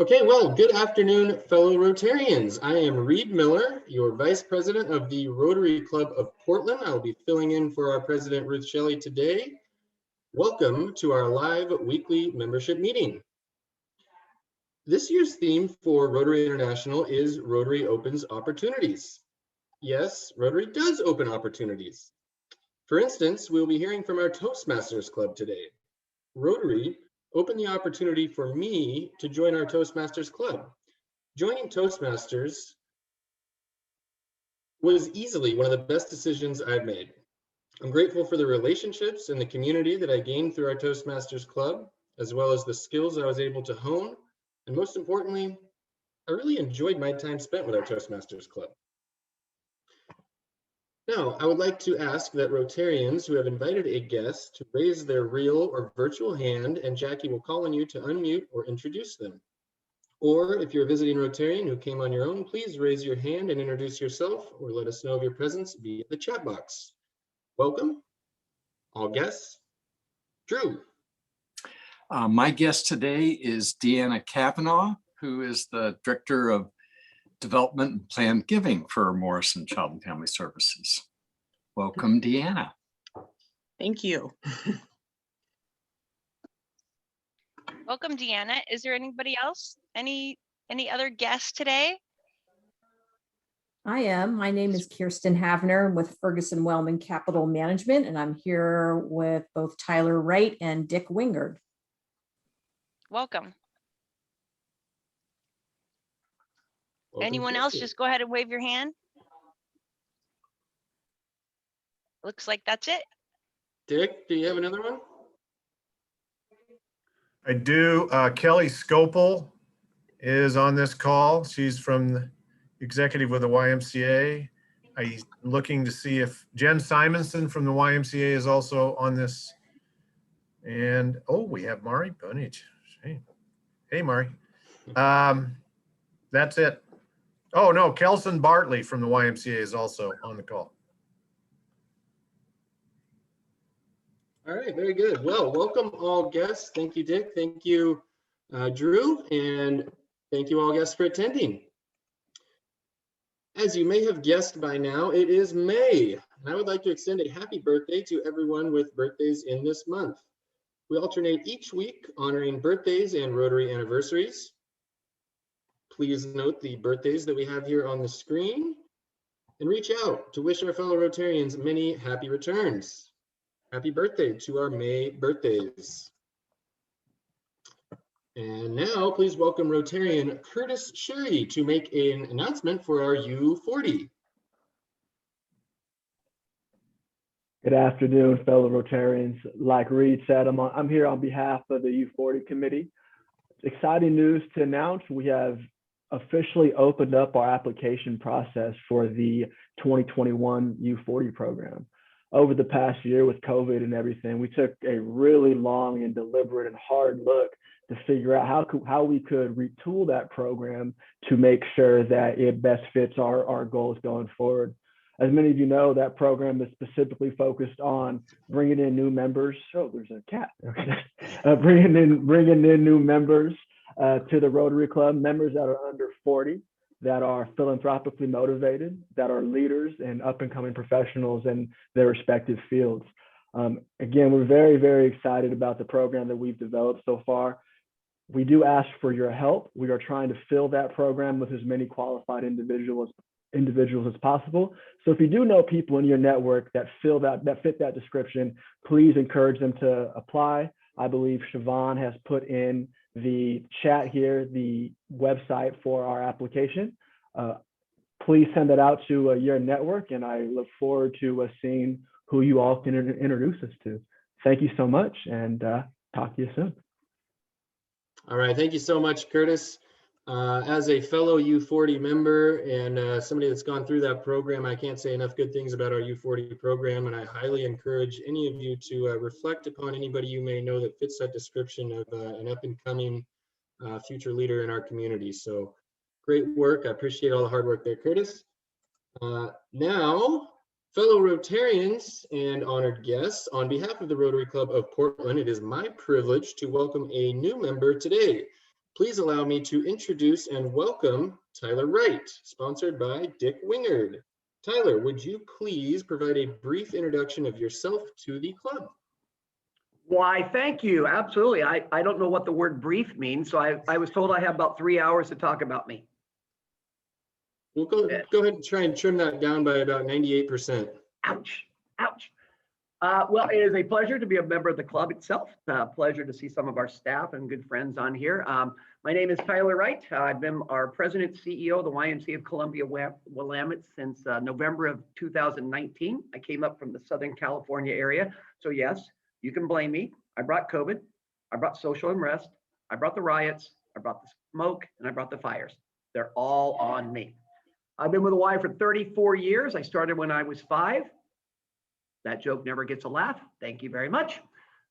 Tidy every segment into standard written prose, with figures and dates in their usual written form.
Okay, well, good afternoon, fellow Rotarians. I am Reed Miller, your Vice President of the Rotary Club of Portland. I'll be filling in for our President, Ruth Shelley, today. Welcome to our live weekly membership meeting. This year's theme for Rotary International is Rotary Opens Opportunities. Yes, Rotary does open opportunities. For instance, we'll be hearing from our Toastmasters Club today. Rotary opened the opportunity for me to join our Toastmasters Club. Joining Toastmasters was easily one of the best decisions I've made. I'm grateful for the relationships and the community that I gained through our Toastmasters Club, as well as the skills I was able to hone. And most importantly, I really enjoyed my time spent with our Toastmasters Club. Now, I would like to ask that Rotarians who have invited a guest to raise their real or virtual hand, and Jackie will call on you to unmute or introduce them. Or if you're a visiting Rotarian who came on your own, please raise your hand and introduce yourself, or let us know of your presence via the chat box. Welcome, all guests. Drew. My guest today is Deanna Cavanaugh, who is the Director of Development and Planned Giving for Morrison Child and Family Services. Welcome, Deanna. Thank you. Welcome, Deanna. Is there anybody else? Any other guests today? I am. My name is Kirsten Havner with Ferguson Wellman Capital Management, and I'm here with both Tyler Wright and Dick Wingard. Welcome. Anyone Kirsten. else, just go ahead and wave your hand. Looks like that's it. Dick, do you have another one? I do. Kelly Scopel is on this call. She's from the executive with the YMCA. I'm looking to see if Jen Simonson from the YMCA is also on this. And, oh, we have Mari Bunage. Hey, Mari. That's it. Oh, no, Kelson Bartley from the YMCA is also on the call. All right, very good. Well, welcome all guests. Thank you, Dick. Thank you, Drew, and thank you all guests for attending. As you may have guessed by now, it is May, and I would like to extend a happy birthday to everyone with birthdays in this month. We alternate each week honoring birthdays and Rotary anniversaries. Please note the birthdays that we have here on the screen and reach out to wish our fellow Rotarians many happy returns. Happy birthday to our May birthdays. And now please welcome Rotarian Curtis Sherry to make an announcement for our U40. Good afternoon, fellow Rotarians. Like Reed said, I'm here on behalf of the U40 committee. Exciting news to announce. We have officially opened up our application process for the 2021 U40 program. Over the past year with COVID and everything, we took a really long and deliberate and hard look to figure out how we could retool that program to make sure that it best fits our goals going forward. As many of you know, that program is specifically focused on bringing in new members. Oh, there's a cat. Okay. Bringing in new members to the Rotary Club, members that are under 40, that are philanthropically motivated, that are leaders and up-and-coming professionals in their respective fields. Again, we're very, very excited about the program that we've developed so far. We do ask for your help. We are trying to fill that program with as many qualified individuals as possible. So if you do know people in your network that fit that description, please encourage them to apply. I believe Siobhan has put in the chat here the website for our application. Please send that out to your network, and I look forward to seeing who you all can introduce us to. Thank you so much, and talk to you soon. All right, thank you so much, Curtis. As a fellow U40 member and somebody that's gone through that program, I can't say enough good things about our U40 program, and I highly encourage any of you to reflect upon anybody you may know that fits that description of an up-and-coming future leader in our community. So great work. I appreciate all the hard work there, Curtis. Now, fellow Rotarians and honored guests, on behalf of the Rotary Club of Portland, it is my privilege to welcome a new member today. please allow me to introduce and welcome Tyler Wright, sponsored by Dick Wingard. Tyler, would you please provide a brief introduction of yourself to the club? Why, thank you. Absolutely. I don't know what the word brief means, so I was told I have about 3 hours to talk about me. We'll go ahead and try and trim that down by about 98%. Ouch, ouch. Well, it is a pleasure to be a member of the club itself. Pleasure to see some of our staff and good friends on here. My name is Tyler Wright. I've been our president, CEO of the YMCA of Columbia Willamette since November of 2019. I came up from the Southern California area. So yes, you can blame me. I brought COVID. I brought social unrest. I brought the riots. I brought the smoke, and I brought the fires. They're all on me. I've been with the Y for 34 years. I started when I was 5. That joke never gets a laugh. Thank you very much.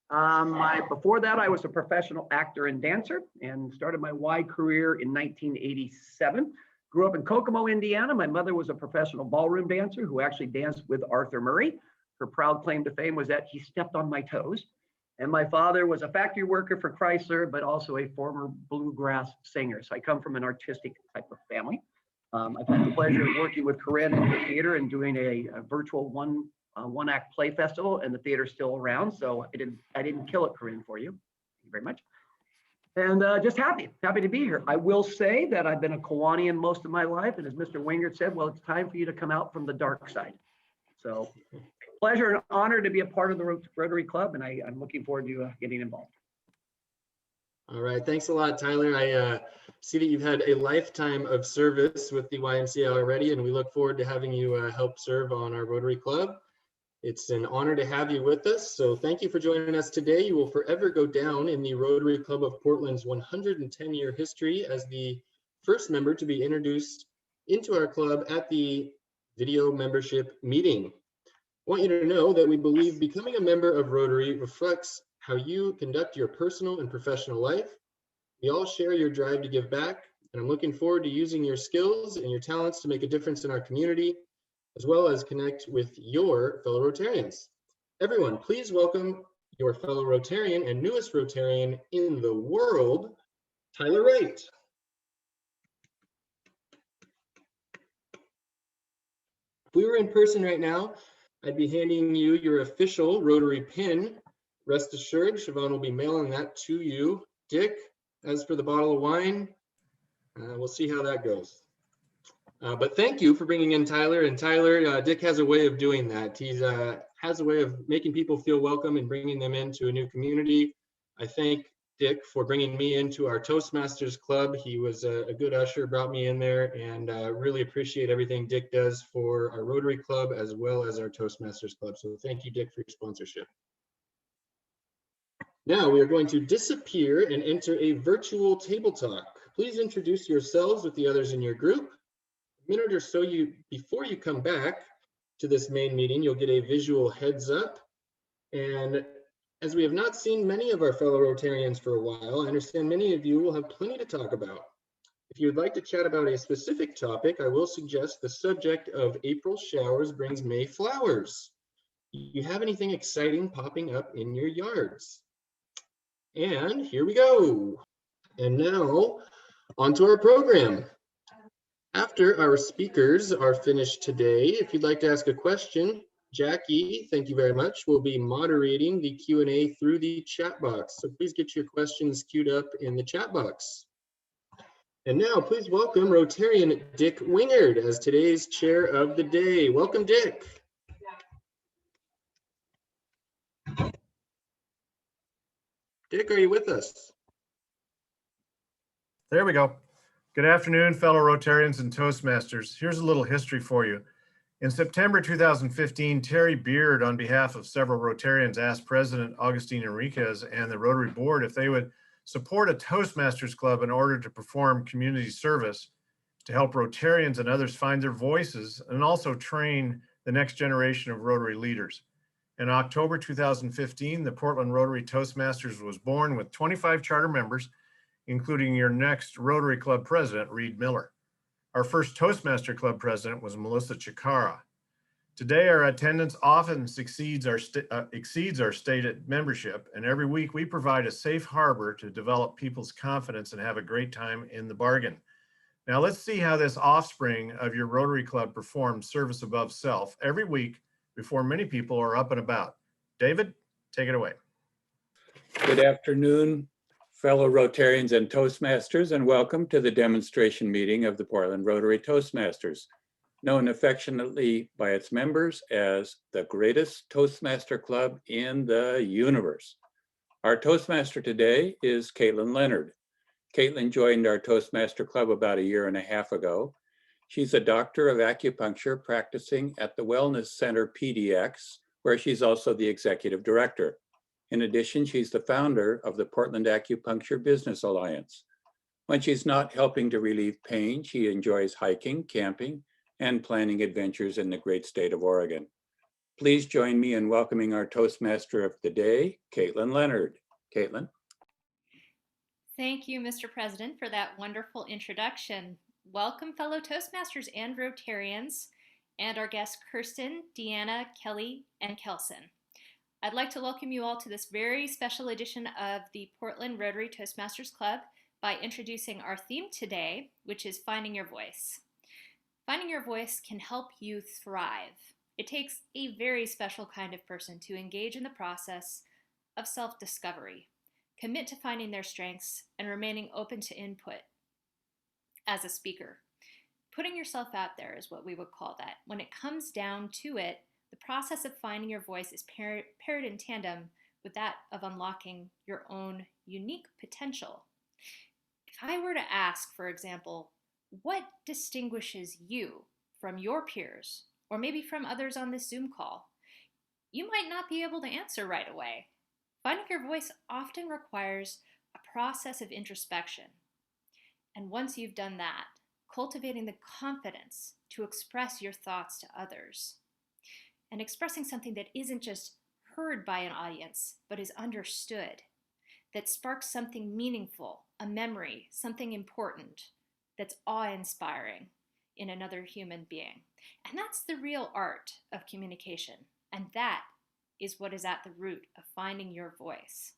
Before that, I was a professional actor and dancer and started my Y career in 1987. Grew up in Kokomo, Indiana. My mother was a professional ballroom dancer who actually danced with Arthur Murray. Her proud claim to fame was that he stepped on my toes. And my father was a factory worker for Chrysler, but also a former bluegrass singer. So I come from an artistic type of family. I've had the pleasure of working with Corinne in the theater and doing a virtual one-act play festival, and the theater's still around. So I didn't kill it, Corinne, for you. Thank you very much. And just happy to be here. I will say that I've been a Kiwanian most of my life. And as Mr. Wingard said, well, it's time for you to come out from the dark side. So pleasure and honor to be a part of the Rotary Club, and I'm looking forward to getting involved. All right, thanks a lot, Tyler. I see that you've had a lifetime of service with the YMCA already, and we look forward to having you help serve on our Rotary Club. It's an honor to have you with us, so thank you for joining us today. You will forever go down in the Rotary Club of Portland's 110-year history as the first member to be introduced into our club at the video membership meeting. I want you to know that we believe becoming a member of Rotary reflects how you conduct your personal and professional life. We all share your drive to give back, and I'm looking forward to using your skills and your talents to make a difference in our community, as well as connect with your fellow Rotarians. Everyone, please welcome your fellow Rotarian and newest Rotarian in the world, Tyler Wright. If we were in person right now, I'd be handing you your official Rotary pin. Rest assured, Siobhan will be mailing that to you. Dick, as for the bottle of wine, we'll see how that goes. But thank you for bringing in Tyler. And Tyler, Dick has a way of doing that. He has a way of making people feel welcome and bringing them into a new community. I thank Dick for bringing me into our Toastmasters club. He was a good usher, brought me in there, and really appreciate everything Dick does for our Rotary Club as well as our Toastmasters club. So thank you, Dick, for your sponsorship. Now we are going to disappear and enter a virtual table talk. Please introduce yourselves with the others in your group. A minute or so before you come back to this main meeting, you'll get a visual heads up. And as we have not seen many of our fellow Rotarians for a while, I understand many of you will have plenty to talk about. If you would like to chat about a specific topic, I will suggest the subject of April showers brings May flowers. Do you have anything exciting popping up in your yards? And here we go. And now onto our program. After our speakers are finished today, if you'd like to ask a question, Jackie, thank you very much, will be moderating the Q&A through the chat box. So please get your questions queued up in the chat box. And now please welcome Rotarian Dick Wingard as today's chair of the day. Welcome, Dick. Dick, are you with us? There we go. Good afternoon, fellow Rotarians and Toastmasters. Here's a little history for you. In September 2015, Terry Beard, on behalf of several Rotarians, asked President Augustine Enriquez and the Rotary Board if they would support a Toastmasters club in order to perform community service, to help Rotarians and others find their voices, and also train the next generation of Rotary leaders. In October 2015, the Portland Rotary Toastmasters was born with 25 charter members, including your next Rotary Club president, Reed Miller. Our first Toastmaster Club president was Melissa Chikara. Today, our attendance often exceeds our stated membership, and every week we provide a safe harbor to develop people's confidence and have a great time in the bargain. Now let's see how this offspring of your Rotary Club performs service above self every week before many people are up and about. David, take it away. Good afternoon, fellow Rotarians and Toastmasters, and welcome to the demonstration meeting of the Portland Rotary Toastmasters, known affectionately by its members as the greatest Toastmaster club in the universe. Our Toastmaster today is Caitlin Leonard. Caitlin joined our Toastmaster Club about 1.5 years ago. She's a doctor of acupuncture practicing at the Wellness Center PDX, where she's also the executive director. In addition, she's the founder of the Portland Acupuncture Business Alliance. When she's not helping to relieve pain, she enjoys hiking, camping, and planning adventures in the great state of Oregon. Please join me in welcoming our Toastmaster of the day, Caitlin Leonard. Caitlin. Thank you, Mr. President, for that wonderful introduction. Welcome, fellow Toastmasters and Rotarians, and our guests, Kirsten, Deanna, Kelly, and Kelson. I'd like to welcome you all to this very special edition of the Portland Rotary Toastmasters Club by introducing our theme today, which is Finding Your Voice. Finding your voice can help you thrive. It takes a very special kind of person to engage in the process of self-discovery, commit to finding their strengths, and remaining open to input as a speaker. Putting yourself out there is what we would call that. When it comes down to it, the process of finding your voice is paired in tandem with that of unlocking your own unique potential. If I were to ask, for example, what distinguishes you from your peers, or maybe from others on this Zoom call, you might not be able to answer right away. Finding your voice often requires a process of introspection. And once you've done that, cultivating the confidence to express your thoughts to others, and expressing something that isn't just heard by an audience, but is understood, that sparks something meaningful, a memory, something important, that's awe-inspiring in another human being. And that's the real art of communication. And that is what is at the root of finding your voice.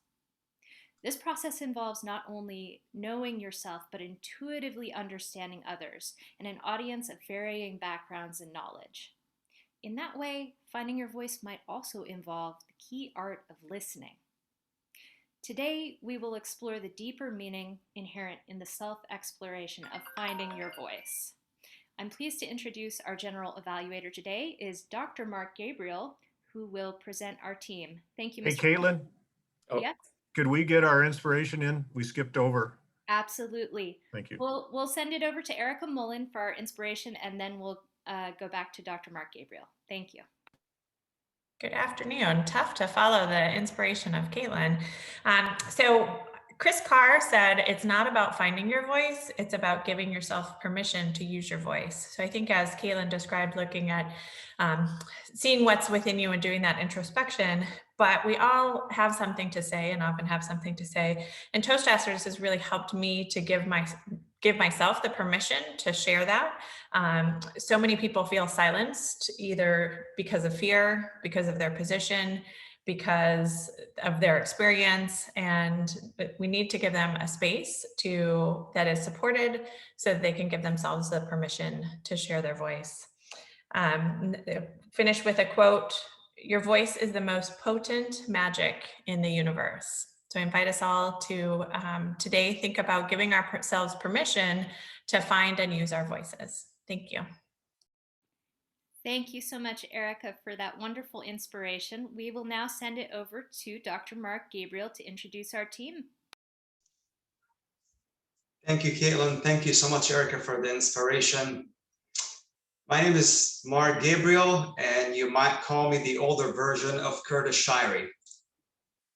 This process involves not only knowing yourself, but intuitively understanding others and an audience of varying backgrounds and knowledge. In that way, finding your voice might also involve the key art of listening. Today, we will explore the deeper meaning inherent in the self-exploration of finding your voice. I'm pleased to introduce our general evaluator today is Dr. Mark Gabriel, who will present our team. Thank you, Mr. Hey, Caitlin. Oh. Yes. Could we get our inspiration in? We skipped over. Absolutely. Thank you. We'll send it over to Erica Mullen for our inspiration, and then we'll go back to Dr. Mark Gabriel. Thank you. Good afternoon. Tough to follow the inspiration of Caitlin. So Chris Carr said, it's not about finding your voice, it's about giving yourself permission to use your voice. So I think as Caitlin described, looking at seeing what's within you and doing that introspection, but we all have something to say and often have something to say. And Toastmasters has really helped me to give myself the permission to share that. So many people feel silenced, either because of fear, because of their position, because of their experience, and we need to give them a space that is supported so that they can give themselves the permission to share their voice. Finish with a quote, "Your voice is the most potent magic in the universe." So I invite us all to today think about giving ourselves permission to find and use our voices. Thank you. Thank you so much, Erica, for that wonderful inspiration. We will now send it over to Dr. Mark Gabriel to introduce our team. Thank you, Caitlin. Thank you so much, Erica, for the inspiration. My name is Mark Gabriel, and you might call me the older version of Curtis Shirey.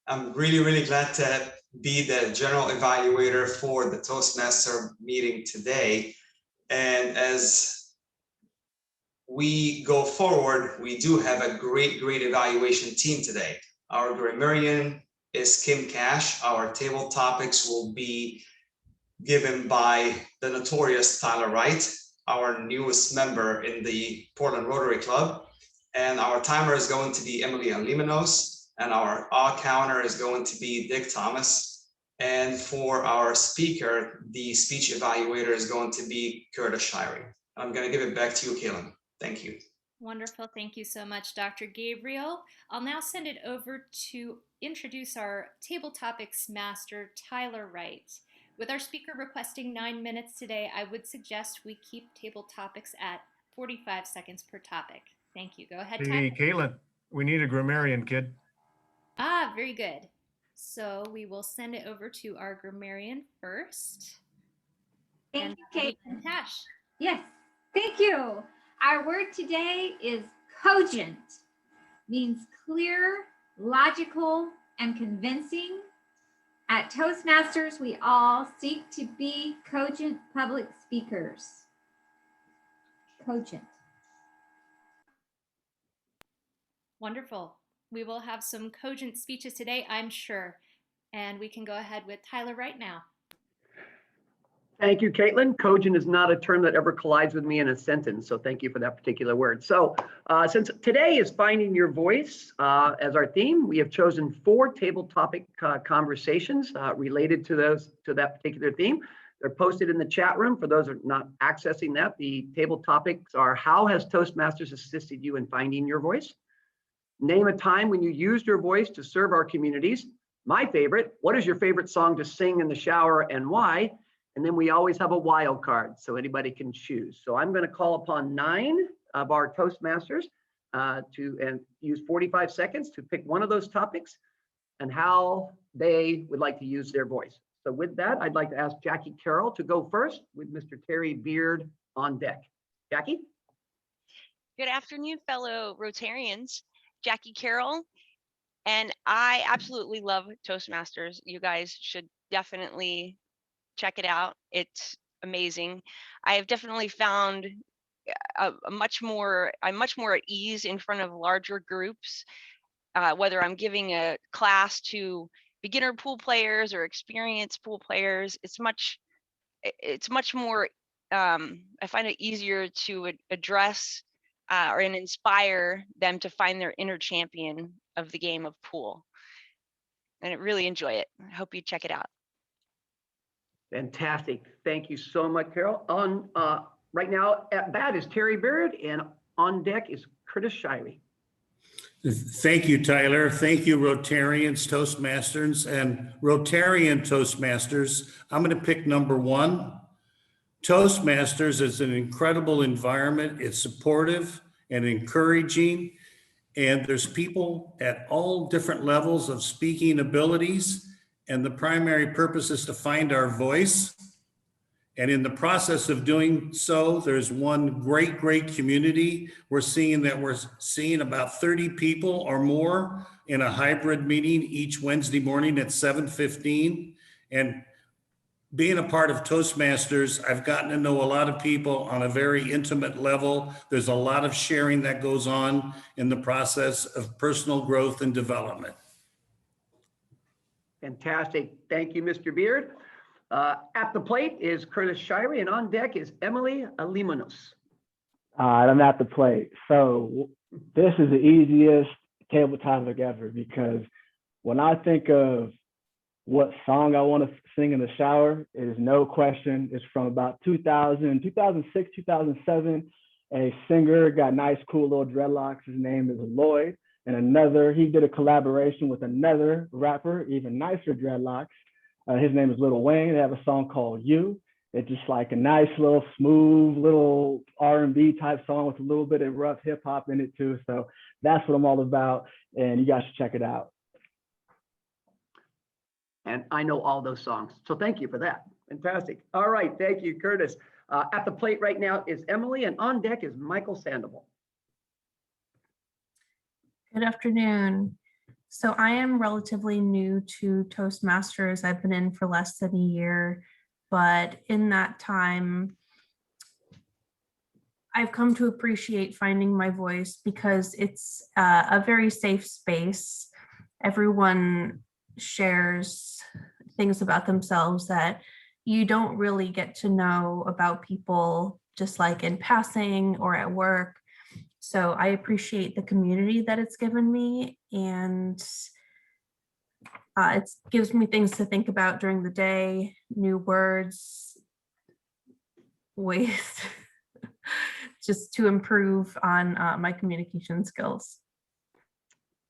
I'm really, really glad to be the general evaluator for the Toastmaster meeting today. And as we go forward, we do have a great evaluation team today. Our grammarian is Kim Cash. Our table topics will be given by the notorious Tyler Wright, our newest member in the Portland Rotary Club. And our timer is going to be Emily Alimanos, and our counter is going to be Dick Thomas. And for our speaker, the speech evaluator is going to be Curtis Shirey. I'm going to give it back to you, Kaylin. Thank you. Wonderful. Thank you so much, Dr. Gabriel. I'll now send it over to introduce our table topics master, Tyler Wright. With our speaker requesting 9 minutes today, I would suggest we keep table topics at 45 seconds per topic. Thank you. Go ahead, Tyler. Hey, Caitlin, we need a grammarian, kid. Ah, very good. So we will send it over to our grammarian first. Thank you, Caitlin. Tash. Yes, thank you. Our word today is cogent. Means clear, logical, and convincing. At Toastmasters, we all seek to be cogent public speakers. Cogent. Wonderful. We will have some cogent speeches today, I'm sure. And we can go ahead with Tyler right now. Thank you, Caitlin. Cogent is not a term that ever collides with me in a sentence, so thank you for that particular word. So since today is finding your voice as our theme, we have chosen 4 table topic conversations related to that particular theme. They're posted in the chat room. For those who are not accessing that, the table topics are: how has Toastmasters assisted you in finding your voice? Name a time when you used your voice to serve our communities. My favorite, what is your favorite song to sing in the shower and why? And then we always have a wild card, so anybody can choose. So I'm going to call upon 9 of our Toastmasters to use 45 seconds to pick one of those topics and how they would like to use their voice. So with that, I'd like to ask Jackie Carroll to go first with Mr. Terry Beard on deck. Jackie? Good afternoon, fellow Rotarians. Jackie Carroll, and I absolutely love Toastmasters. You guys should definitely check it out. It's amazing. I have definitely found I'm much more at ease in front of larger groups, whether I'm giving a class to beginner pool players or experienced pool players. It's much more, I find it easier to address or inspire them to find their inner champion of the game of pool. And I really enjoy it. I hope you check it out. Fantastic. Thank you so much, Carol. On right now at bat is Terry Beard, and on deck is Curtis Shirey. Thank you, Tyler. Thank you, Rotarians, Toastmasters, and Rotarian Toastmasters. I'm going to pick number 1. Toastmasters is an incredible environment. It's supportive and encouraging, and there's people at all different levels of speaking abilities, and the primary purpose is to find our voice. And in the process of doing so, there's one great community. We're seeing about 30 people or more in a hybrid meeting each Wednesday morning at 7:15. And being a part of Toastmasters, I've gotten to know a lot of people on a very intimate level. There's a lot of sharing that goes on in the process of personal growth and development. Fantastic. Thank you, Mr. Beard. At the plate is Curtis Shirey, and on deck is Emily Alimanos. I'm at the plate. So this is the easiest table topic ever, because when I think of what song I want to sing in the shower, it is no question. It's from about 2006, 2007. A singer got nice, cool little dreadlocks. His name is Lloyd. And he did a collaboration with another rapper, even nicer dreadlocks. His name is Lil Wayne. They have a song called You. It's just like a nice little smooth little R&B type song with a little bit of rough hip hop in it too. So that's what I'm all about. And you guys should check it out. And I know all those songs. So thank you for that. Fantastic. All right. Thank you, Curtis. At the plate right now is Emily, and on deck is Michael Sandoval. Good afternoon. So I am relatively new to Toastmasters. I've been in for less than a year, but in that time, I've come to appreciate finding my voice because it's a very safe space. Everyone shares things about themselves that you don't really get to know about people just like in passing or at work. So I appreciate the community that it's given me, and it gives me things to think about during the day, new words, ways just to improve on my communication skills.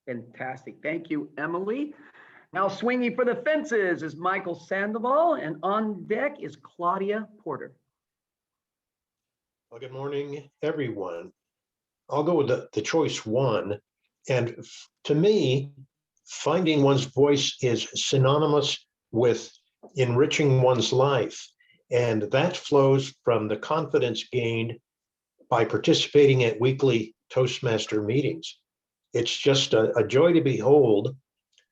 Fantastic. Thank you, Emily. Now swinging for the fences is Michael Sandoval, and on deck is Claudia Porter. Well, good morning, everyone. I'll go with the choice one. And to me, finding one's voice is synonymous with enriching one's life. And that flows from the confidence gained by participating at weekly Toastmaster meetings. It's just a joy to behold,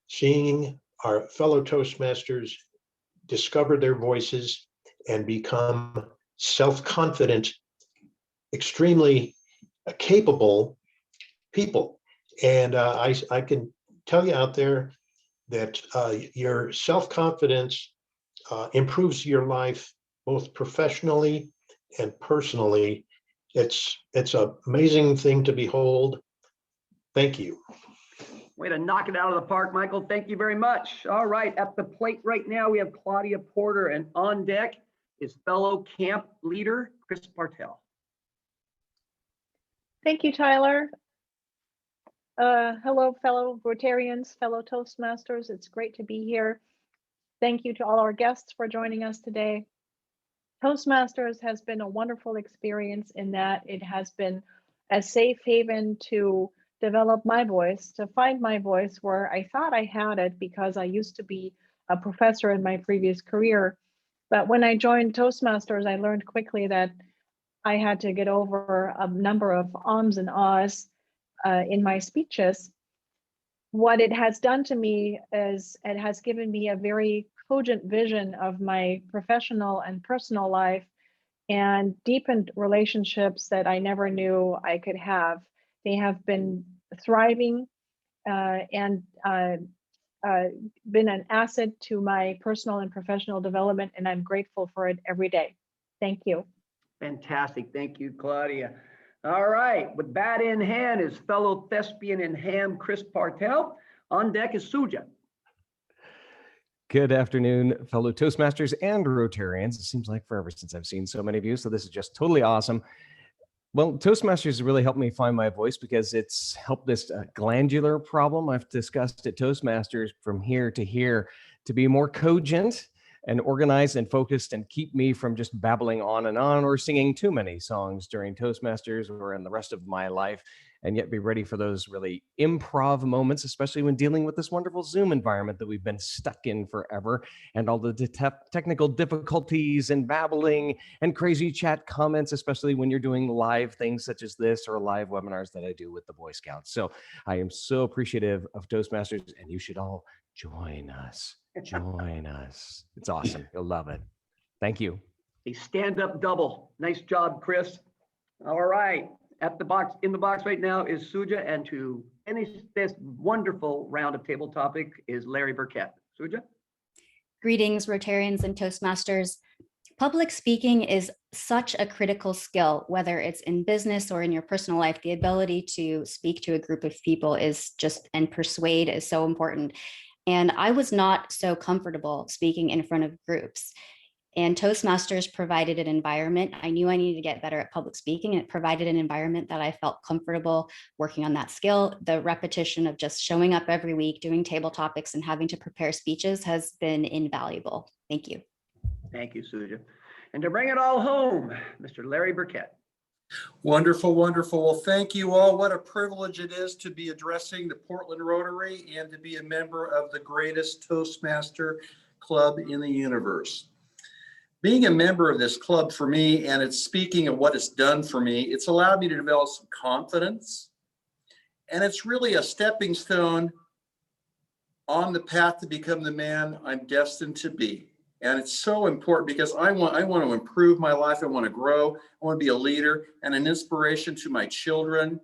seeing our fellow Toastmasters discover their voices and become self-confident, extremely capable people. And I can tell you out there that your self-confidence improves your life both professionally and personally. It's an amazing thing to behold. Thank you. Way to knock it out of the park, Michael. Thank you very much. All right, at the plate right now, we have Claudia Porter, and on deck is fellow camp leader, Chris Bartell. Thank you, Tyler. Hello, fellow Rotarians, fellow Toastmasters. It's great to be here. Thank you to all our guests for joining us today. Toastmasters has been a wonderful experience in that it has been a safe haven to develop my voice, to find my voice where I thought I had it because I used to be a professor in my previous career. But when I joined Toastmasters, I learned quickly that I had to get over a number of ums and ahs in my speeches. What it has done to me is it has given me a very cogent vision of my professional and personal life and deepened relationships that I never knew I could have. They have been thriving and been an asset to my personal and professional development, and I'm grateful for it every day. Thank you. Fantastic. Thank you, Claudia. All right, with bat in hand is fellow thespian in ham, Chris Bartell. On deck is Suja. Good afternoon, fellow Toastmasters and Rotarians. It seems like forever since I've seen so many of you, so this is just totally awesome. Well, Toastmasters really helped me find my voice because it's helped this glandular problem I've discussed at Toastmasters from here to here to be more cogent and organized and focused and keep me from just babbling on and on or singing too many songs during Toastmasters or in the rest of my life, and yet be ready for those really improv moments, especially when dealing with this wonderful Zoom environment that we've been stuck in forever, and all the technical difficulties and babbling and crazy chat comments, especially when you're doing live things such as this or live webinars that I do with the Boy Scouts. So I am so appreciative of Toastmasters, and you should all join us. Join us. It's awesome. You'll love it. Thank you. A stand-up double. Nice job, Chris. All right. At the box, in the box right now is Suja, and to finish this wonderful round of table topic is Larry Burkett. Suja? Greetings, Rotarians and Toastmasters. Public speaking is such a critical skill, whether it's in business or in your personal life. The ability to speak to a group of people is just, and persuade is so important. And I was not so comfortable speaking in front of groups. And Toastmasters provided an environment. I knew I needed to get better at public speaking, and it provided an environment that I felt comfortable working on that skill. The repetition of just showing up every week, doing table topics and having to prepare speeches has been invaluable. Thank you. Thank you, Suja. And to bring it all home, Mr. Larry Burkett. Wonderful, wonderful. Well, thank you all. What a privilege it is to be addressing the Portland Rotary and to be a member of the greatest Toastmaster club in the universe. Being a member of this club for me, and it's speaking of what it's done for me, it's allowed me to develop some confidence. And it's really a stepping stone on the path to become the man I'm destined to be. And it's so important because I want to improve my life. I want to grow. I want to be a leader and an inspiration to my children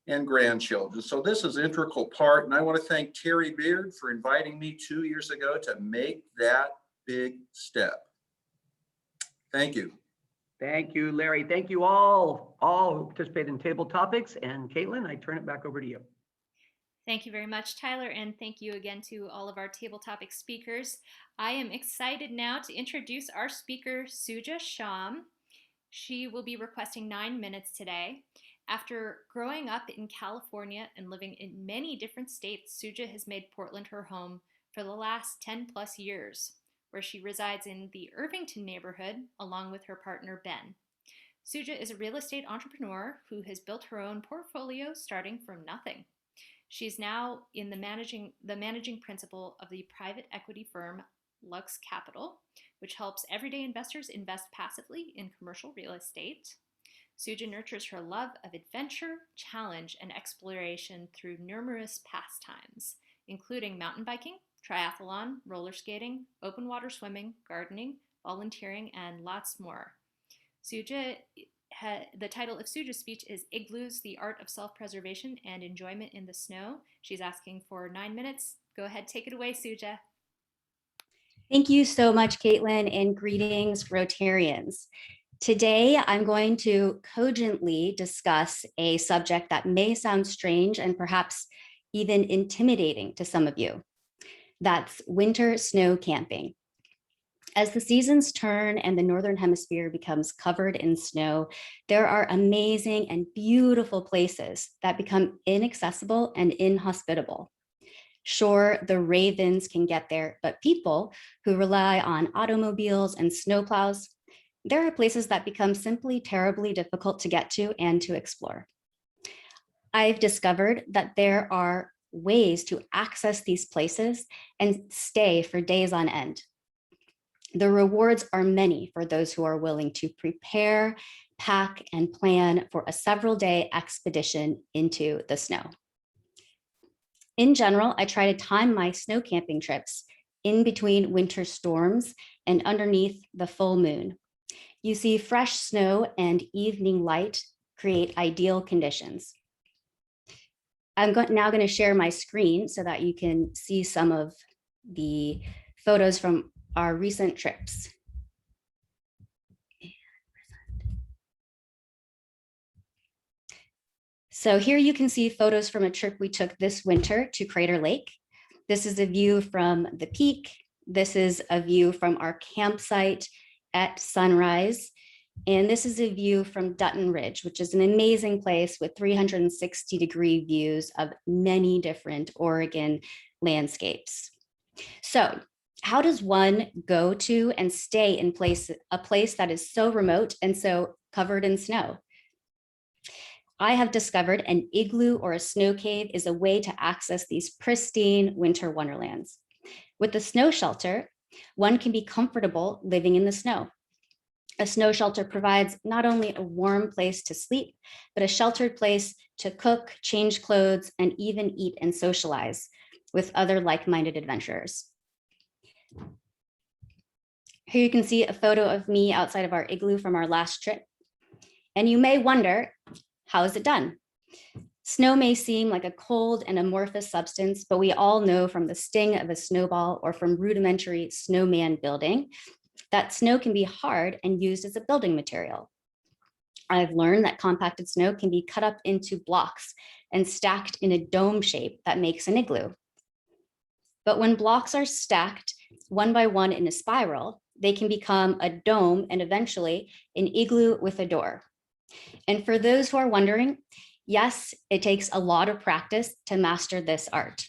and grandchildren. So this is an integral part. And I want to thank Terry Beard for inviting me 2 years ago to make that big step. Thank you. Thank you, Larry. Thank you all who participated in table topics. And Caitlin, I turn it back over to you. Thank you very much, Tyler, and thank you again to all of our table topic speakers. I am excited now to introduce our speaker, Suja Sham. She will be requesting 9 minutes today. After growing up in California and living in many different states, Suja has made Portland her home for the last 10 plus years, where she resides in the Irvington neighborhood along with her partner, Ben. Suja is a real estate entrepreneur who has built her own portfolio starting from nothing. She's now in the managing principal of the private equity firm Lux Capital, which helps everyday investors invest passively in commercial real estate. Suja nurtures her love of adventure, challenge, and exploration through numerous pastimes, including mountain biking, triathlon, roller skating, open water swimming, gardening, volunteering, and lots more. Suja, the title of Suja's speech is Igloos, the Art of Self-Preservation and Enjoyment in the Snow. She's asking for 9 minutes. Go ahead, take it away, Suja. Thank you so much, Caitlin, and greetings, Rotarians. Today, I'm going to cogently discuss a subject that may sound strange and perhaps even intimidating to some of you. That's winter snow camping. As the seasons turn and the Northern Hemisphere becomes covered in snow, there are amazing and beautiful places that become inaccessible and inhospitable. Sure, the ravens can get there, but people who rely on automobiles and snowplows, there are places that become simply terribly difficult to get to and to explore. I've discovered that there are ways to access these places and stay for days on end. The rewards are many for those who are willing to prepare, pack, and plan for a several-day expedition into the snow. In general, I try to time my snow camping trips in between winter storms and underneath the full moon. You see, fresh snow and evening light create ideal conditions. I'm now going to share my screen so that you can see some of the photos from our recent trips. So here you can see photos from a trip we took this winter to Crater Lake. This is a view from the peak. This is a view from our campsite at sunrise. And this is a view from Dutton Ridge, which is an amazing place with 360-degree views of many different Oregon landscapes. So how does one go to and stay in a place that is so remote and so covered in snow? I have discovered an igloo or a snow cave is a way to access these pristine winter wonderlands. With the snow shelter, one can be comfortable living in the snow. A snow shelter provides not only a warm place to sleep, but a sheltered place to cook, change clothes, and even eat and socialize with other like-minded adventurers. Here you can see a photo of me outside of our igloo from our last trip. And you may wonder, how is it done? Snow may seem like a cold and amorphous substance, but we all know from the sting of a snowball or from rudimentary snowman building that snow can be hard and used as a building material. I've learned that compacted snow can be cut up into blocks and stacked in a dome shape that makes an igloo. But when blocks are stacked one by one in a spiral, they can become a dome and eventually an igloo with a door. And for those who are wondering, yes, it takes a lot of practice to master this art.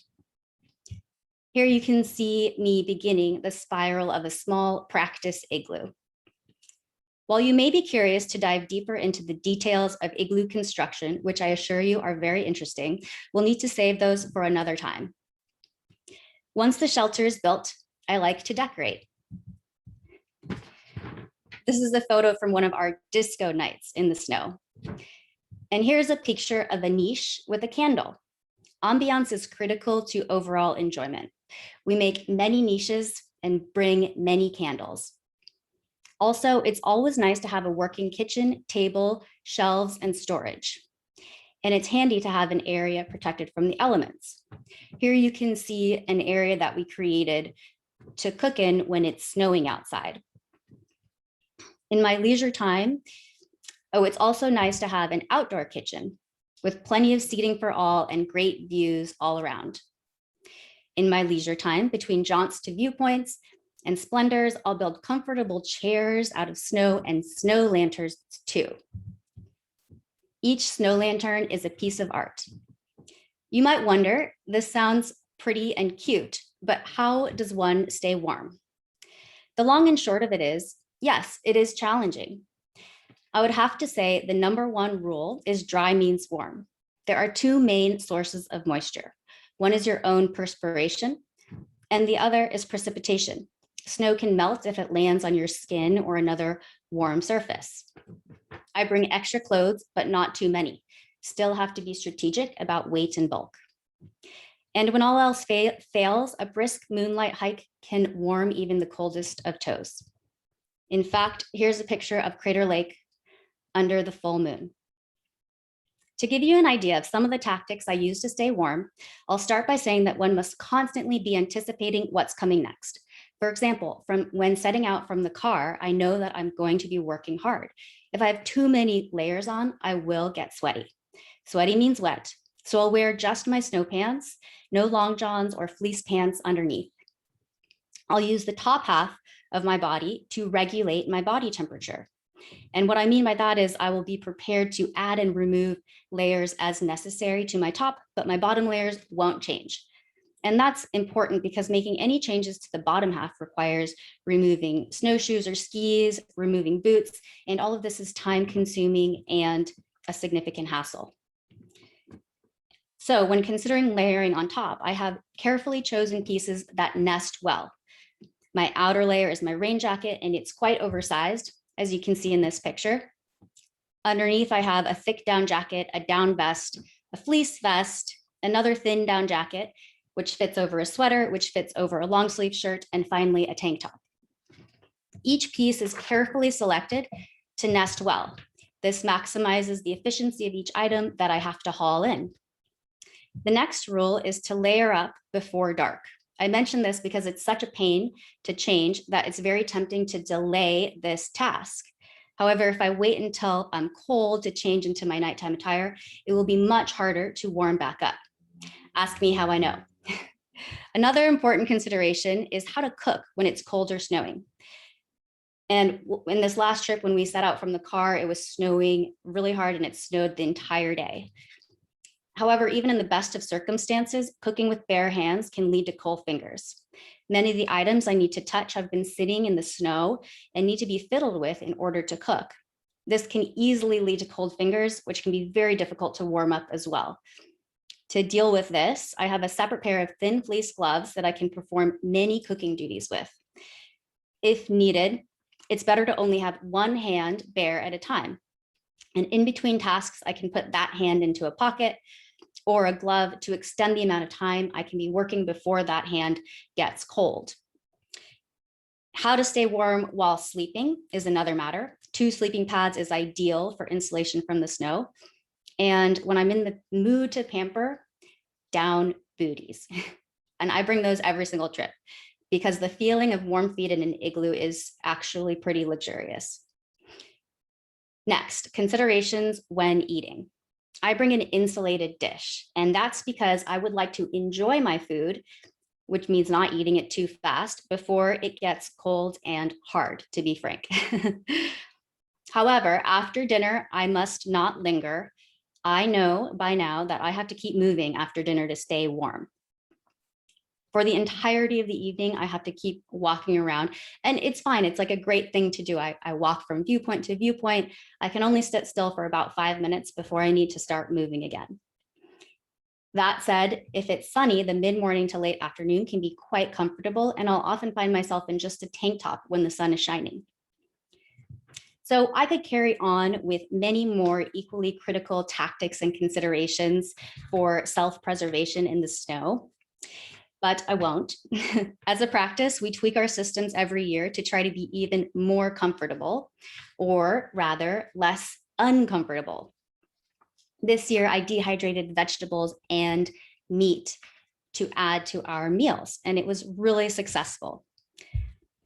Here you can see me beginning the spiral of a small practice igloo. While you may be curious to dive deeper into the details of igloo construction, which I assure you are very interesting, we'll need to save those for another time. Once the shelter is built, I like to decorate. This is a photo from one of our disco nights in the snow. And here's a picture of a niche with a candle. Ambiance is critical to overall enjoyment. We make many niches and bring many candles. Also, it's always nice to have a working kitchen, table, shelves, and storage. And it's handy to have an area protected from the elements. Here you can see an area that we created to cook in when it's snowing outside. In my leisure time, oh, it's also nice to have an outdoor kitchen with plenty of seating for all and great views all around. In my leisure time, between jaunts to viewpoints and splendors, I'll build comfortable chairs out of snow and snow lanterns too. Each snow lantern is a piece of art. You might wonder, this sounds pretty and cute, but how does one stay warm? The long and short of it is, yes, it is challenging. I would have to say the number one rule is dry means warm. There are two main sources of moisture. One is your own perspiration, and the other is precipitation. Snow can melt if it lands on your skin or another warm surface. I bring extra clothes, but not too many. Still have to be strategic about weight and bulk. And when all else fails, a brisk moonlight hike can warm even the coldest of toes. In fact, here's a picture of Crater Lake under the full moon. To give you an idea of some of the tactics I use to stay warm, I'll start by saying that one must constantly be anticipating what's coming next. For example, when setting out from the car, I know that I'm going to be working hard. If I have too many layers on, I will get sweaty. Sweaty means wet, so I'll wear just my snow pants, no long johns or fleece pants underneath. I'll use the top half of my body to regulate my body temperature. And what I mean by that is I will be prepared to add and remove layers as necessary to my top, but my bottom layers won't change. And that's important because making any changes to the bottom half requires removing snowshoes or skis, removing boots, and all of this is time consuming and a significant hassle. So when considering layering on top, I have carefully chosen pieces that nest well. My outer layer is my rain jacket, and it's quite oversized, as you can see in this picture. Underneath, I have a thick down jacket, a down vest, a fleece vest, another thin down jacket, which fits over a sweater, which fits over a long sleeve shirt, and finally a tank top. Each piece is carefully selected to nest well. This maximizes the efficiency of each item that I have to haul in. The next rule is to layer up before dark. I mention this because it's such a pain to change that it's very tempting to delay this task. However, if I wait until I'm cold to change into my nighttime attire, it will be much harder to warm back up. Ask me how I know. Another important consideration is how to cook when it's cold or snowing. And in this last trip, when we set out from the car, it was snowing really hard and it snowed the entire day. However, even in the best of circumstances, cooking with bare hands can lead to cold fingers. Many of the items I need to touch have been sitting in the snow and need to be fiddled with in order to cook. This can easily lead to cold fingers, which can be very difficult to warm up as well. To deal with this, I have a separate pair of thin fleece gloves that I can perform many cooking duties with. If needed, it's better to only have one hand bare at a time. And in between tasks, I can put that hand into a pocket or a glove to extend the amount of time I can be working before that hand gets cold. How to stay warm while sleeping is another matter. 2 sleeping pads is ideal for insulation from the snow. And when I'm in the mood to pamper, down booties. And I bring those every single trip because the feeling of warm feet in an igloo is actually pretty luxurious. Next, considerations when eating. I bring an insulated dish, and that's because I would like to enjoy my food, which means not eating it too fast before it gets cold and hard, to be frank. However, after dinner, I must not linger. I know by now that I have to keep moving after dinner to stay warm. For the entirety of the evening, I have to keep walking around, and it's fine. It's like a great thing to do. I walk from viewpoint to viewpoint. I can only sit still for about 5 minutes before I need to start moving again. That said, if it's sunny, the mid-morning to late afternoon can be quite comfortable, and I'll often find myself in just a tank top when the sun is shining. So I could carry on with many more equally critical tactics and considerations for self-preservation in the snow, but I won't. As a practice, we tweak our systems every year to try to be even more comfortable, or rather less uncomfortable. This year, I dehydrated vegetables and meat to add to our meals, and it was really successful.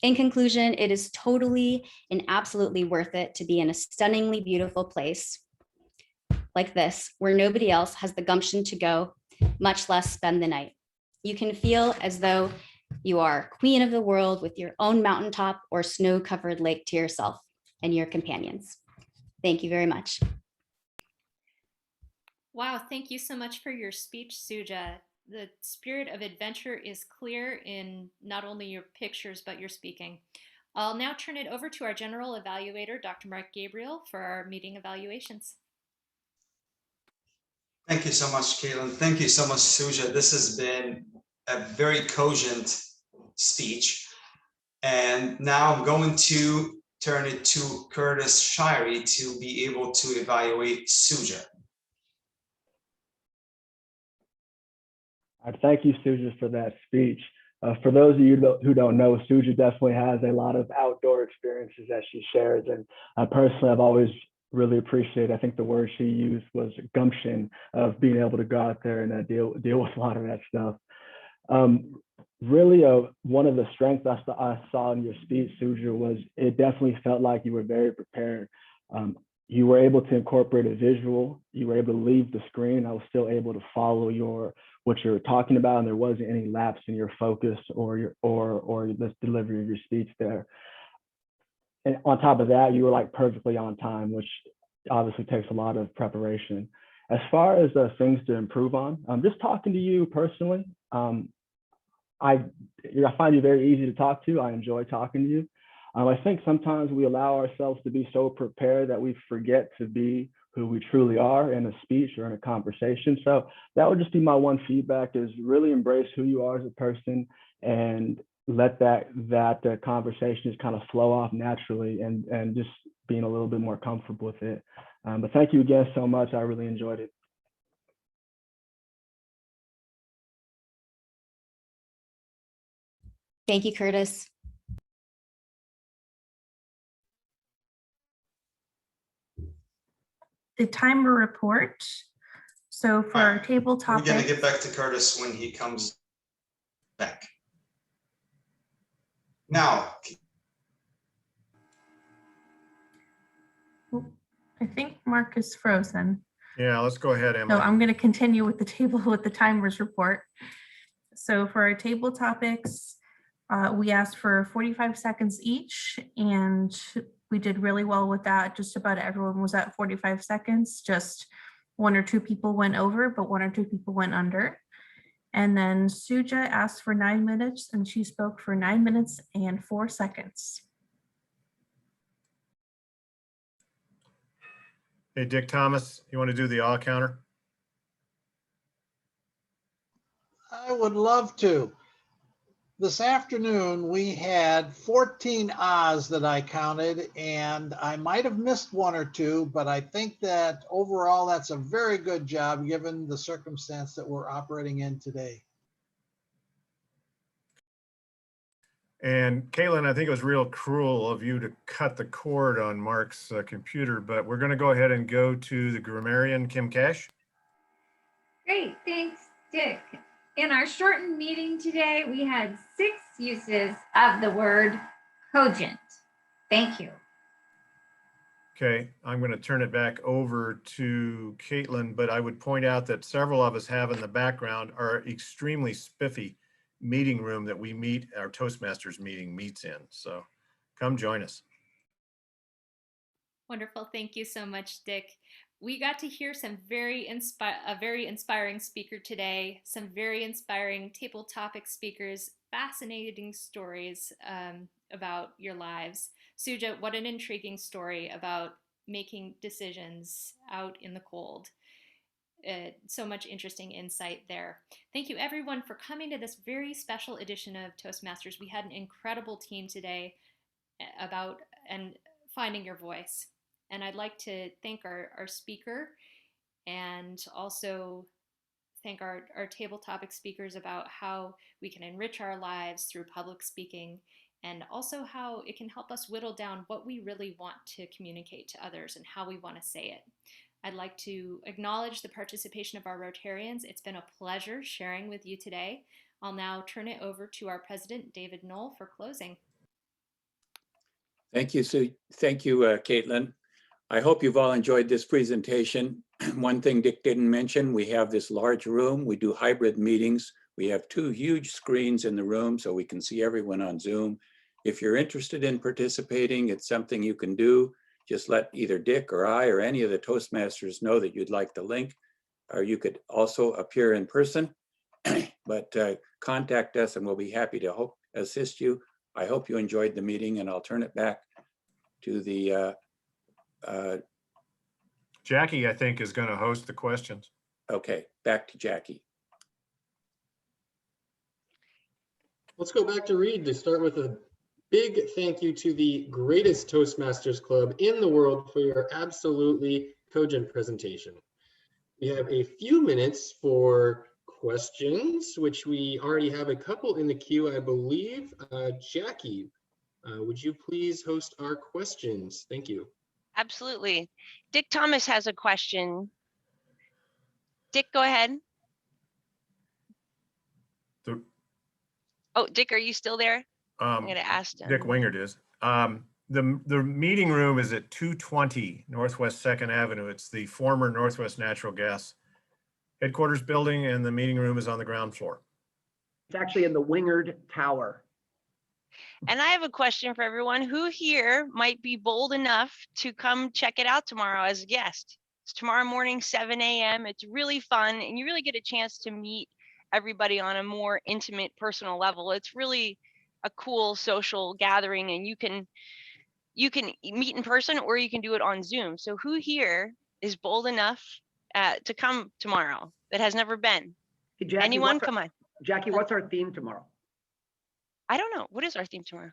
In conclusion, it is totally and absolutely worth it to be in a stunningly beautiful place like this, where nobody else has the gumption to go, much less spend the night. You can feel as though you are queen of the world with your own mountaintop or snow-covered lake to yourself and your companions. Thank you very much. Wow, thank you so much for your speech, Suja. The spirit of adventure is clear in not only your pictures, but your speaking. I'll now turn it over to our general evaluator, Dr. Mark Gabriel, for our meeting evaluations. Thank you so much, Caitlin. Thank you so much, Suja. This has been a very cogent speech. And now I'm going to turn it to Curtis Shirey to be able to evaluate Suja. Thank you, Suja, for that speech. For those of you who don't know, Suja definitely has a lot of outdoor experiences that she shares. And personally, I've always really appreciated, I think the word she used was gumption, of being able to go out there and deal with a lot of that stuff. Really, one of the strengths I saw in your speech, Suja, was it definitely felt like you were very prepared. You were able to incorporate a visual. You were able to leave the screen. I was still able to follow what you were talking about, and there wasn't any lapse in your focus or the delivery of your speech there. And on top of that, you were like perfectly on time, which obviously takes a lot of preparation. As far as things to improve on, just talking to you personally, I find you very easy to talk to. I enjoy talking to you. I think sometimes we allow ourselves to be so prepared that we forget to be who we truly are in a speech or in a conversation. So that would just be my one feedback, is really embrace who you are as a person and let that conversation just kind of flow off naturally, and just being a little bit more comfortable with it. But thank you again so much. I really enjoyed it. Thank you, Curtis. The timer report. So for our table topics, We're going to get back to Curtis when he comes back. Now, I think Mark is frozen. Yeah, let's go ahead, Emily. So I'm going to continue with the timers report. So for our table topics, we asked for 45 seconds each, and we did really well with that. Just about everyone was at 45 seconds. Just one or two people went over, but one or two people went under. And then Suja asked for 9 minutes, and she spoke for 9 minutes and 4 seconds. Hey, Dick Thomas, you want to do the awe counter? I would love to. This afternoon, we had 14 ahs that I counted, and I might have missed one or two, but I think that overall, that's a very good job given the circumstance that we're operating in today. And Caitlin, I think it was real cruel of you to cut the cord on Mark's computer, but we're going to go ahead and go to the grammarian, Kim Cash. Great, thanks, Dick. In our shortened meeting today, we had 6 uses of the word cogent. Thank you. Okay, I'm going to turn it back over to Caitlin, but I would point out that several of us have in the background our extremely spiffy meeting room that we meet, our Toastmasters meeting meets in. So come join us. Wonderful. Thank you so much, Dick. We got to hear a very inspiring speaker today, some very inspiring table topic speakers, fascinating stories about your lives. Suja, what an intriguing story about making decisions out in the cold. So much interesting insight there. Thank you everyone for coming to this very special edition of Toastmasters. We had an incredible team today about finding your voice. And I'd like to thank our speaker, and also thank our table topic speakers about how we can enrich our lives through public speaking, and also how it can help us whittle down what we really want to communicate to others and how we want to say it. I'd like to acknowledge the participation of our Rotarians. It's been a pleasure sharing with you today. I'll now turn it over to our president, David Knoll, for closing. Thank you, Sue. Thank you, Caitlin. I hope you've all enjoyed this presentation. One thing Dick didn't mention, we have this large room. We do hybrid meetings. We have 2 huge screens in the room so we can see everyone on Zoom. If you're interested in participating, it's something you can do. Just let either Dick or I or any of the Toastmasters know that you'd like the link, or you could also appear in person. But contact us and we'll be happy to assist you. I hope you enjoyed the meeting, and I'll turn it back to the Jackie, I think, is going to host the questions. Okay, back to Jackie. Let's go back to Reed to start with a big thank you to the greatest Toastmasters Club in the world for your absolutely cogent presentation. We have a few minutes for questions, which we already have a couple in the queue, I believe. Jackie, would you please host our questions? Thank you. Absolutely. Dick Thomas has a question. Dick, go ahead. Oh, Dick, are you still there? I'm going to ask him. Dick Wingert is. The meeting room is at 220 Northwest 2nd Avenue. It's the former Northwest Natural Gas headquarters building, and the meeting room is on the ground floor. It's actually in the Wingard Tower. And I have a question for everyone. Who here might be bold enough to come check it out tomorrow as a guest? It's tomorrow morning, 7 a.m. It's really fun, and you really get a chance to meet everybody on a more intimate, personal level. It's really a cool social gathering, and you can meet in person or you can do it on Zoom. So who here is bold enough to come tomorrow that has never been? Hey, Jackie, anyone? Come on. Jackie, what's our theme tomorrow? I don't know. What is our theme tomorrow?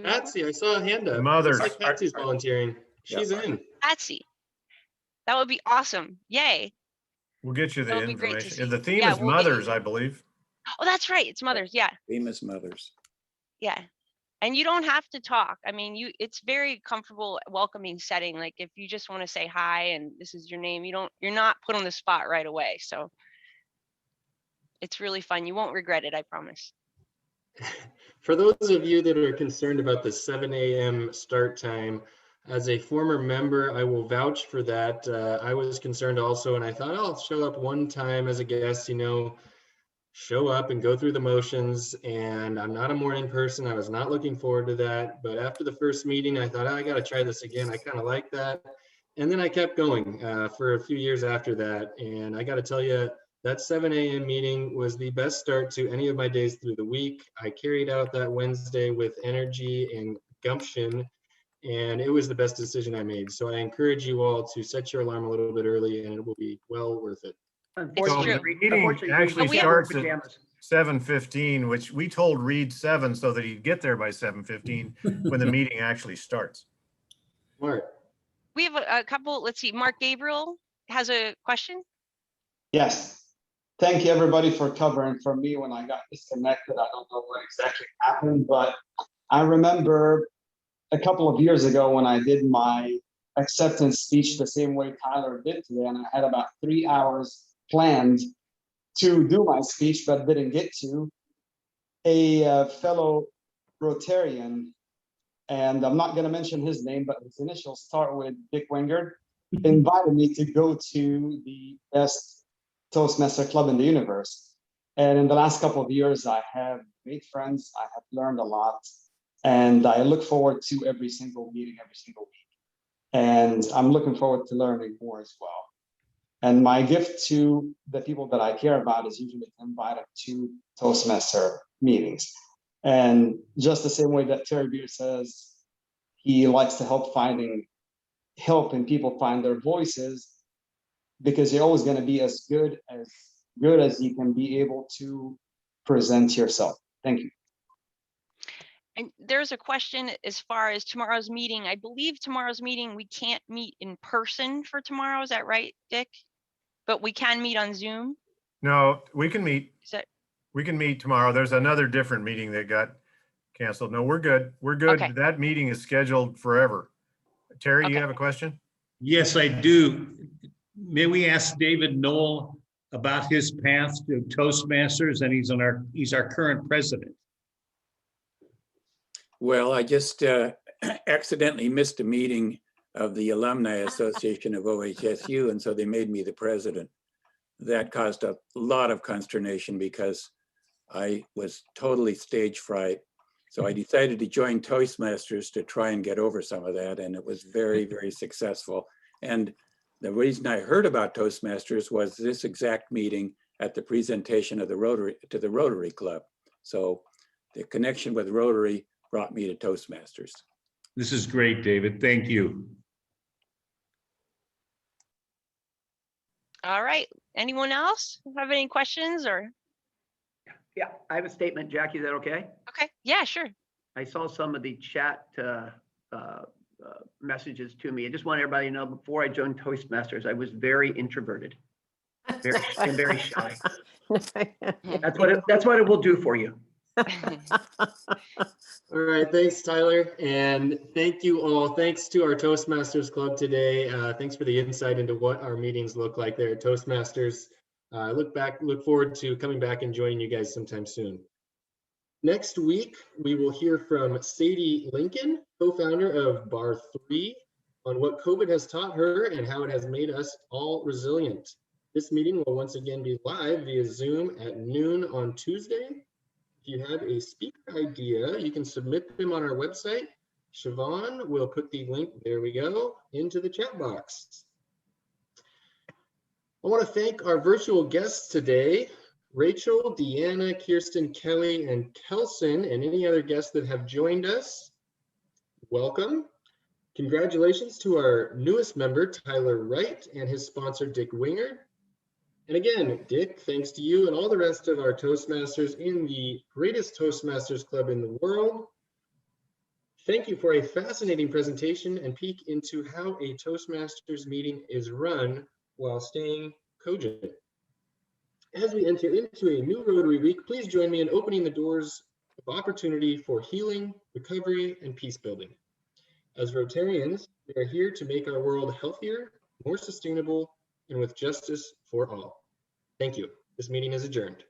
Patsy, I saw a hand up. Mothers. Looks like Patsy's volunteering. She's in. Patsy. That would be awesome. Yay. We'll get you the That would be great to information. see. The theme Yeah, is we'll get mothers, you. I believe. Oh, that's right. It's mothers. Yeah. Famous mothers. Yeah. And you don't have to talk. I mean, it's very comfortable, welcoming setting. Like if you just want to say hi and this is your name, you're not put on the spot right away. So it's really fun. You won't regret it, I promise. For those of you that are concerned about the 7 a.m. start time, as a former member, I will vouch for that. I was concerned also, and I thought I'll show up one time as a guest, show up and go through the motions. And I'm not a morning person. I was not looking forward to that. But after the first meeting, I thought, I got to try this again. I kind of like that. And then I kept going for a few years after that. And I got to tell you, that 7 a.m. meeting was the best start to any of my days through the week. I carried out that Wednesday with energy and gumption, and it was the best decision I made. So I encourage you all to set your alarm a little bit early, and it will be well worth it. So the meeting actually starts at 7:15, which we told Reed 7 so that he'd get there by 7:15 when the meeting actually starts. Smart. We have a couple, let's see, Mark Gabriel has a question. Yes. Thank you, everybody, for covering for me when I got disconnected. I don't know what exactly happened, but I remember a couple of years ago when I did my acceptance speech the same way Tyler did today, and I had about 3 hours planned to do my speech, but didn't get to. A fellow Rotarian, and I'm not going to mention his name, but his initials start with Dick Wingard, invited me to go to the best Toastmaster club in the universe. And in the last couple of years, I have made friends, I have learned a lot, and I look forward to every single meeting, every single week. And I'm looking forward to learning more as well. And my gift to the people that I care about is usually to invite them to Toastmaster meetings. And just the same way that Terry Beer says he likes to helping people find their voices, because you're always going to be as good as you can be able to present yourself. Thank you. And there's a question as far as tomorrow's meeting. I believe tomorrow's meeting, we can't meet in person for tomorrow. Is that right, Dick? But we can meet on Zoom? No, we can meet. We can meet tomorrow. There's another different meeting that got canceled. No, we're good. We're good. Okay. That meeting is scheduled forever. Terry, you have a question? Yes, I do. May we ask David Knoll about his path to Toastmasters, and he's our current president. Well, I just accidentally missed a meeting of the Alumni Association of OHSU, and so they made me the president. That caused a lot of consternation because I was totally stage fright. So I decided to join Toastmasters to try and get over some of that, and it was very, very successful. And the reason I heard about Toastmasters was this exact meeting at the presentation of the Rotary Club. So the connection with Rotary brought me to Toastmasters. This is great, David. Thank you. All right. Anyone else have any questions or? Yeah, I have a statement, Jackie. Is that okay? Okay. Yeah, sure. I saw some of the chat messages to me. I just want everybody to know, before I joined Toastmasters, I was very introverted, very shy. That's what it will do for you. All right, thanks, Tyler. And thank you all. Thanks to our Toastmasters Club today. Thanks for the insight into what our meetings look like there at Toastmasters. Look forward to coming back and joining you guys sometime soon. Next week, we will hear from Sadie Lincoln, co-founder of Bar 3, on what COVID has taught her and how it has made us all resilient. This meeting will once again be live via Zoom at noon on Tuesday. If you have a speaker idea, you can submit them on our website. Siobhan will put the link, there we go, into the chat box. I want to thank our virtual guests today, Rachel, Deanna, Kirsten, Kelly, and Kelson, and any other guests that have joined us. Welcome. Congratulations to our newest member, Tyler Wright, and his sponsor, Dick Wingard. And again, Dick, thanks to you and all the rest of our Toastmasters in the greatest Toastmasters Club in the world. Thank you for a fascinating presentation and peek into how a Toastmasters meeting is run while staying cogent. As we enter into a new Rotary Week, please join me in opening the doors of opportunity for healing, recovery, and peace building. As Rotarians, we are here to make our world healthier, more sustainable, and with justice for all. Thank you. This meeting is adjourned.